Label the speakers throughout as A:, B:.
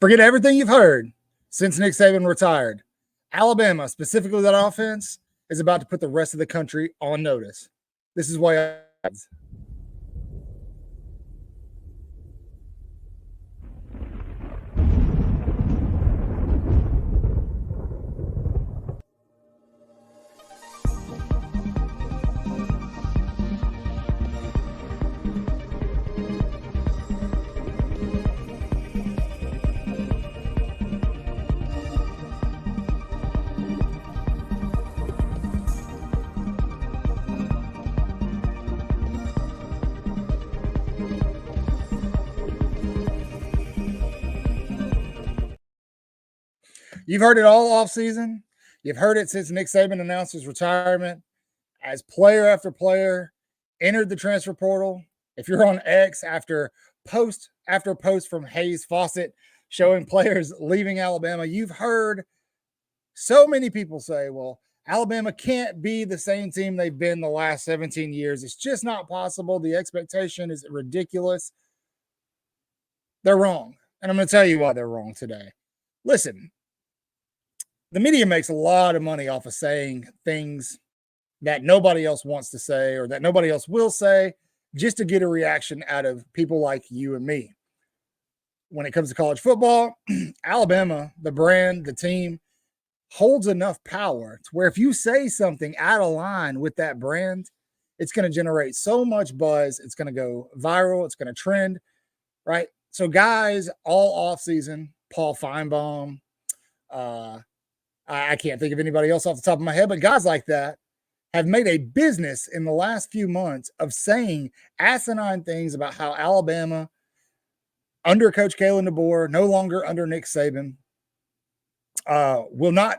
A: Forget everything you've heard since Nick Saban retired. Alabama, specifically that offense, is about to put the rest of the country on notice. This is why. You've heard it all off season. You've heard it since Nick Saban announced his retirement. As player after player entered the transfer portal. If you're on X after post from Hayes Fawcett showing players leaving Alabama, you've heard so many people say, well, Alabama can't be the same team they've been the last 17 years. It's just not possible. The expectation is ridiculous. They're wrong. And I'm going to tell you why they're wrong today. Listen, the media makes a lot of money off of saying things that nobody else wants to say or that nobody else will say just to get a reaction out of people like you and me. When it comes to college football, Alabama, the brand, the team, holds enough power to where if you say something out of line with that brand, it's going to generate so much buzz. It's going to go viral. It's going to trend, right? So guys all offseason, Paul Feinbaum, I can't think of anybody else off the top of my head, but guys like that have made a business in the last few months of saying asinine things about how Alabama, under Coach Kalen DeBoer, no longer under Nick Saban, will not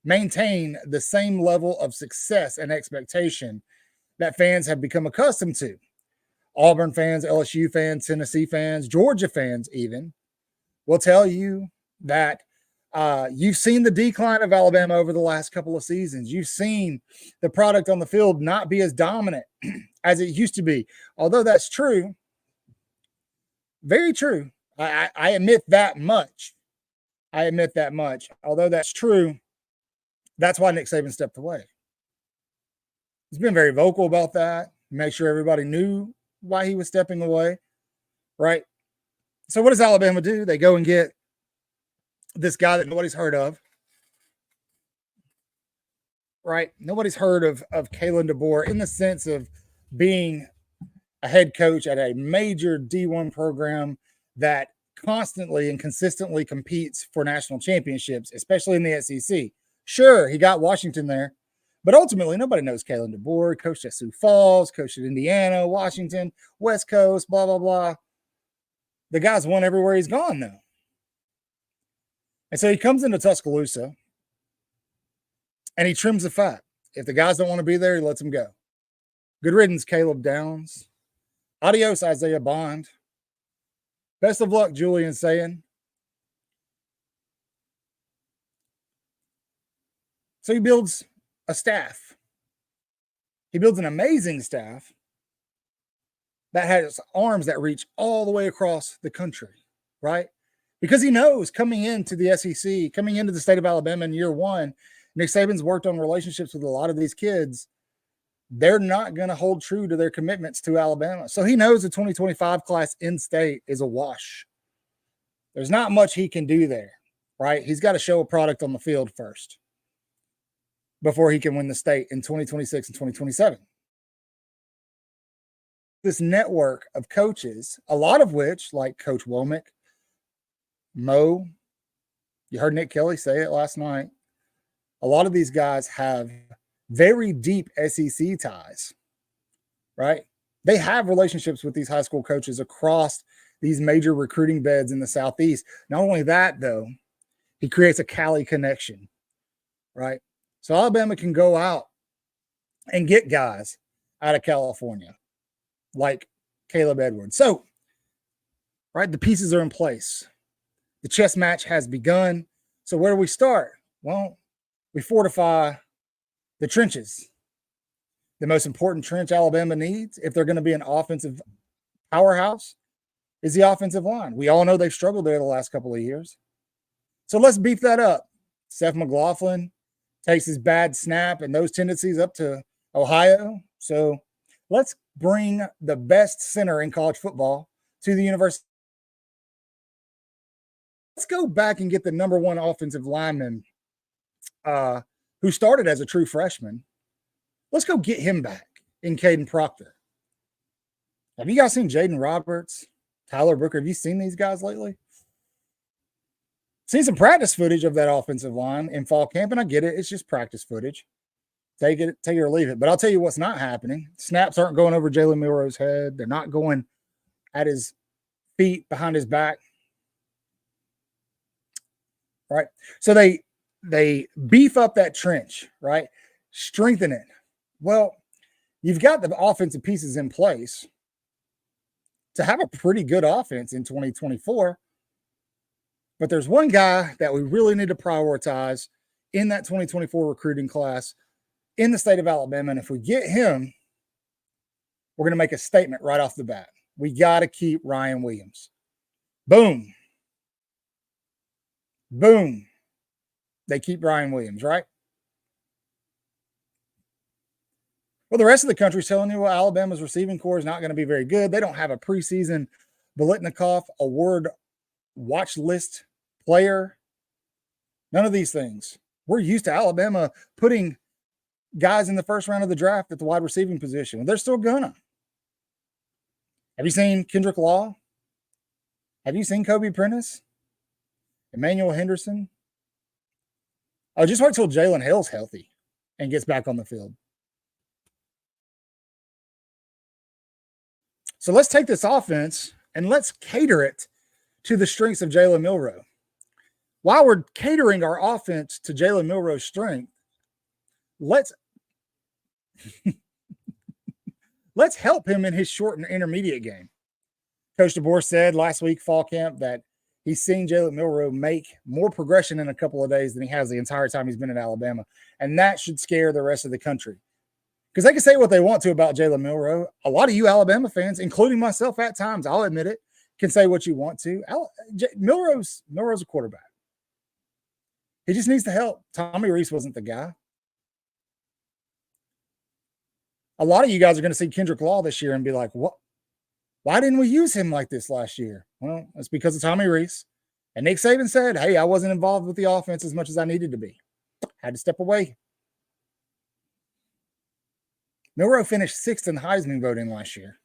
A: maintain the same level of success and expectation that fans have become accustomed to. Auburn fans, LSU fans, Tennessee fans, Georgia fans even will tell you that you've seen the decline of Alabama over the last couple of seasons. You've seen the product on the field not be as dominant as it used to be. Although that's true, very true. I admit that much. Although that's true, that's why Nick Saban stepped away. He's been very vocal about that. Make sure everybody knew why he was stepping away, right? So what does Alabama do? They go and get this guy that nobody's heard of, right? Nobody's heard of Kalen DeBoer in the sense of being a head coach at a major D1 program that constantly and consistently competes for national championships, especially in the SEC. Sure, he got Washington there, but ultimately nobody knows Kalen DeBoer. Coached at Sioux Falls, coached at Indiana, Washington, West Coast, blah, blah, blah. The guy's won everywhere he's gone, though. And so he comes into Tuscaloosa and he trims the fat. If the guys don't want to be there, he lets them go. Good riddance, Caleb Downs. Adios, Isaiah Bond. Best of luck, Julian Sayin. So he builds a staff. He builds an amazing staff that has arms that reach all the way across the country, right? Because he knows coming into the SEC, coming into the state of Alabama in year one, Nick Saban's worked on relationships with a lot of these kids. They're not going to hold true to their commitments to Alabama. So he knows the 2025 class in state is a wash. There's not much he can do there, right? He's got to show a product on the field first before he can win the state in 2026 and 2027. This network of coaches, a lot of which, like Coach Womack, Mo, you heard Nick Kelly say it last night. A lot of these guys have very deep SEC ties, right? They have relationships with these high school coaches across these major recruiting beds in the Southeast. Not only that, though, he creates a Cali connection, right? So Alabama can go out and get guys out of California like Caleb Edwards. So, right, the pieces are in place. The chess match has begun. So where do we start? Well, we fortify the trenches. The most important trench Alabama needs, if they're going to be an offensive powerhouse, is the offensive line. We all know they've struggled there the last couple of years. So let's beef that up. Seth McLaughlin takes his bad snap and those tendencies up to Ohio. So let's bring the best center in college football to the university. Let's go back and get the number one offensive lineman who started as a true freshman. Let's go get him back in Caden Proctor. Have you guys seen Jaden Roberts, Tyler Brooker? Have you seen these guys lately? Seen some practice footage of that offensive line in fall camp, and I get it. It's just practice footage. Take it or leave it. But I'll tell you what's not happening. Snaps aren't going over Jalen Milroe's head. They're not going at his feet behind his back. Right? So they beef up that trench, right? Strengthen it. Well, you've got the offensive pieces in place to have a pretty good offense in 2024. But there's one guy that we really need to prioritize in that 2024 recruiting class in the state of Alabama. And if we get him, we're going to make a statement right off the bat. We got to keep Ryan Williams. Boom. Boom. They keep Ryan Williams, right? Well, the rest of the country's telling you, well, Alabama's receiving core is not going to be very good. They don't have a preseason Biletnikoff award watch list player. None of these things. We're used to Alabama putting guys in the first round of the draft at the wide receiving position. They're still gonna. Have you seen Kendrick Law? Have you seen Kobe Prentice? Emmanuel Henderson? Oh, just wait till Jalen Hill's healthy and gets back on the field. So let's take this offense and let's cater it to the strengths of Jalen Milroe. While we're catering our offense to Jalen Milroe's strength, let's help him in his short and intermediate game. Coach DeBoer said last week, fall camp, that he's seen Jalen Milroe make more progression in a couple of days than he has the entire time he's been at Alabama. And that should scare the rest of the country. Because they can say what they want to about Jalen Milroe. A lot of you Alabama fans, including myself at times, I'll admit it, can say what you want to. Milroe's a quarterback. He just needs the help. Tommy Reese wasn't the guy. A lot of you guys are going to see Kendrick Law this year and be like, what? Why didn't we use him like this last year? Well, it's because of Tommy Reese. And Nick Saban said, hey, I wasn't involved with the offense as much as I needed to be. Had to step away. Milroe finished 6th in Heisman voting last year.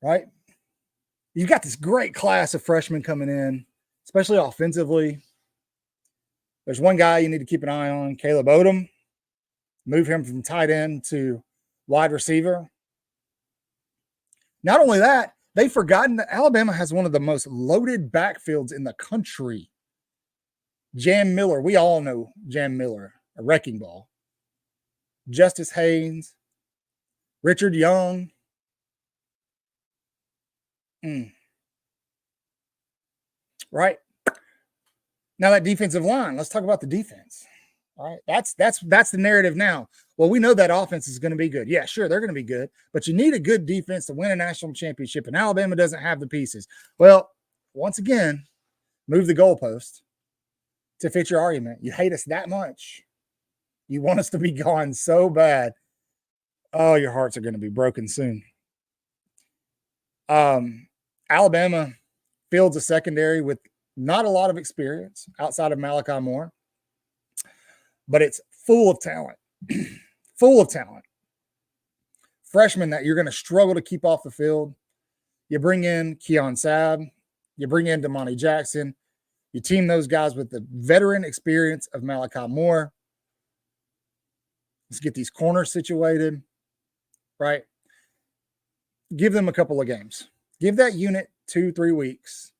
A: Right? You've got this great class of freshmen coming in, especially offensively. There's one guy you need to keep an eye on, Caleb Odom. Move him from tight end to wide receiver. Not only that, they've forgotten that Alabama has one of the most loaded backfields in the country. Jam Miller. We all know Jam Miller, a wrecking ball. Justice Haynes. Richard Young. Right? Now that defensive line, let's talk about the defense. All right. That's the narrative now. Well, we know that offense is going to be good. Yeah, sure, they're going to be good, but you need a good defense to win a national championship, and Alabama doesn't have the pieces. Well, once again, move the goalpost to fit your argument. You hate us that much. You want us to be gone so bad. Oh, your hearts are going to be broken soon. Alabama fields a secondary with not a lot of experience outside of Malachi Moore, but it's full of talent. Full of talent. Freshmen that you're going to struggle to keep off the field. You bring in Keon Sabb. You bring in Damani Jackson. You team those guys with the veteran experience of Malachi Moore. Let's get these corners situated, right? Give them a couple of games. Give that unit 2-3 weeks.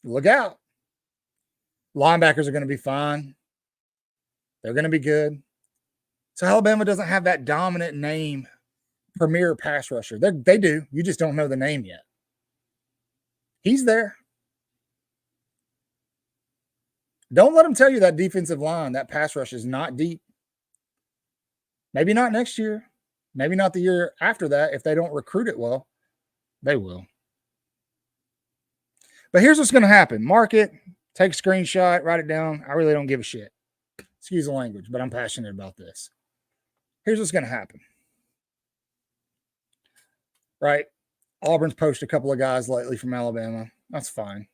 A: Look out. Linebackers are going to be fine. They're going to be good. So Alabama doesn't have that dominant name, premier pass rusher. They do. You just don't know the name yet. He's there. Don't let them tell you that defensive line, that pass rush is not deep. Maybe not next year. Maybe not the year after that. If they don't recruit it well, they will. But here's what's going to happen. Mark it, take a screenshot, write it down. I really don't give a shit. Excuse the language, but I'm passionate about this. Here's what's going to happen. Right? Auburn's poached a couple of guys lately from Alabama. That's fine.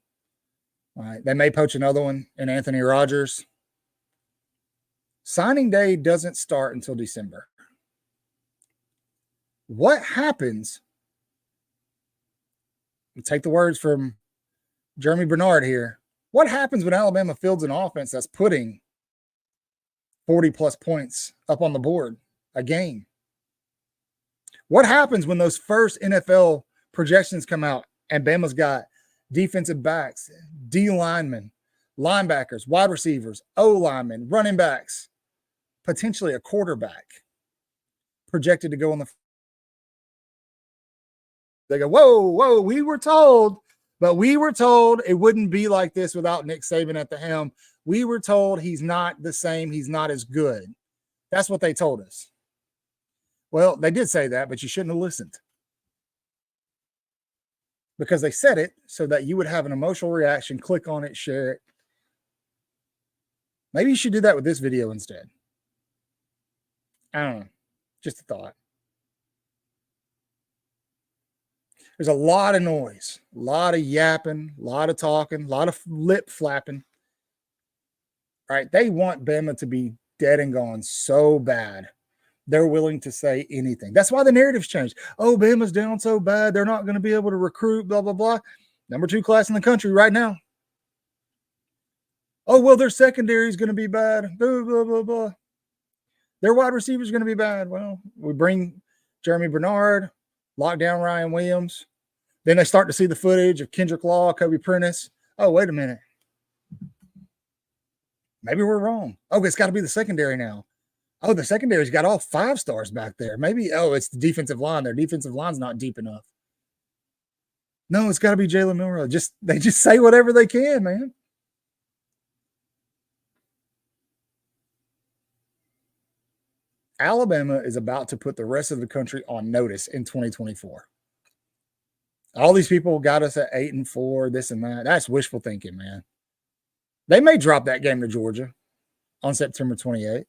A: All right. They may poach another one in Anthony Rogers. Signing day doesn't start until December. What happens? Take the words from Jeremy Bernard here. What happens when Alabama fields an offense that's putting 40-plus points up on the board a game? What happens when those first NFL projections come out and Bama's got defensive backs, D linemen, linebackers, wide receivers, O linemen, running backs, potentially a quarterback projected to go on the. They go, whoa, we were told, but we were told it wouldn't be like this without Nick Saban at the helm. We were told he's not the same. He's not as good. That's what they told us. Well, they did say that, but you shouldn't have listened. Because they said it so that you would have an emotional reaction, click on it, share it. Maybe you should do that with this video instead. I don't know. Just a thought. There's a lot of noise, a lot of yapping, a lot of talking, a lot of lip flapping. All right. They want Bama to be dead and gone so bad. They're willing to say anything. That's why the narrative's changed. Oh, Bama's down so bad. They're not going to be able to recruit, blah, blah, blah. Number 2 class in the country right now. Oh, well, their secondary is going to be bad. Blah, blah, blah, blah. Their wide receiver is going to be bad. Well, we bring Jeremy Bernard, lock down Ryan Williams. Then they start to see the footage of Kendrick Law, Kobe Prentice. Oh, wait a minute. Maybe we're wrong. Oh, it's got to be the secondary now. Oh, the secondary's got all 5 stars back there. Maybe, it's the defensive line. Their defensive line's not deep enough. No, it's got to be Jalen Milroe. They just say whatever they can, man. Alabama is about to put the rest of the country on notice in 2024. All these people got us at 8-4, this and that. That's wishful thinking, man. They may drop that game to Georgia on September 28th.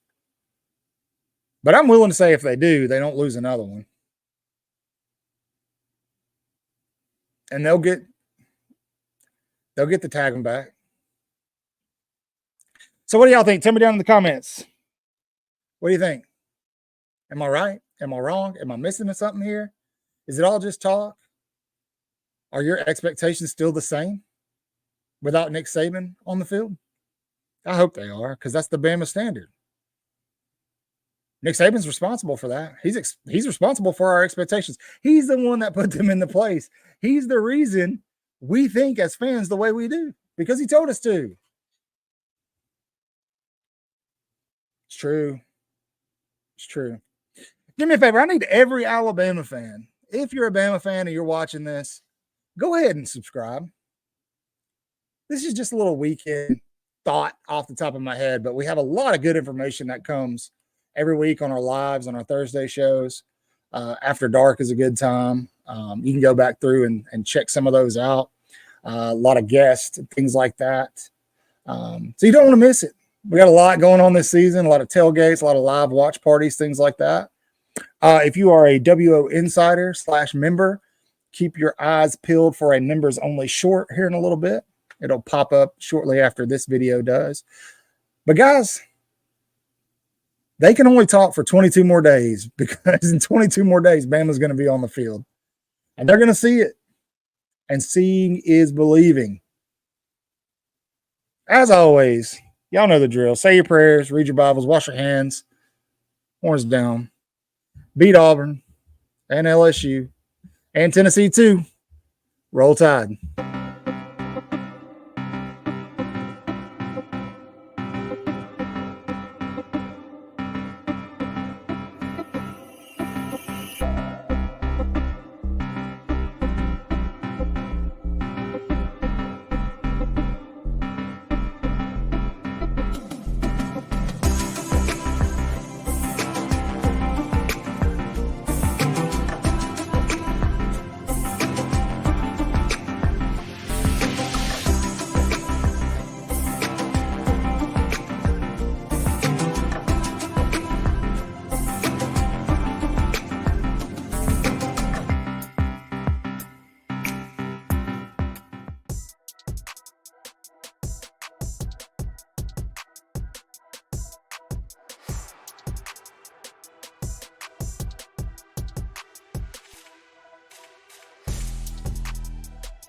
A: But I'm willing to say if they do, they don't lose another one. And they'll get the tag back. So what do y'all think? Tell me down in the comments. What do you think? Am I right? Am I wrong? Am I missing something here? Is it all just talk? Are your expectations still the same without Nick Saban on the field? I hope they are, because that's the Bama standard. Nick Saban's responsible for that. He's responsible for our expectations. He's the one that put them into place. He's the reason we think as fans the way we do, because he told us to. It's true. It's true. Do me a favor. I need every Alabama fan. If you're a Bama fan and you're watching this, go ahead and subscribe. This is just a little weekend thought off the top of my head, but we have a lot of good information that comes every week on our lives, on our Thursday shows. After Dark is a good time. You can go back through and check some of those out. A lot of guests, things like that. So you don't want to miss it. We got a lot going on this season, a lot of tailgates, a lot of live watch parties, things like that. If you are a WO Insider / member, keep your eyes peeled for a members only short here in a little bit. It'll pop up shortly after this video does. But guys, they can only talk for 22 more days, because in 22 more days, Bama's going to be on the field. And they're going to see it. And seeing is believing. As always, y'all know the drill. Say your prayers, read your Bibles, wash your hands, horns down. Beat Auburn and LSU and Tennessee too. Roll Tide.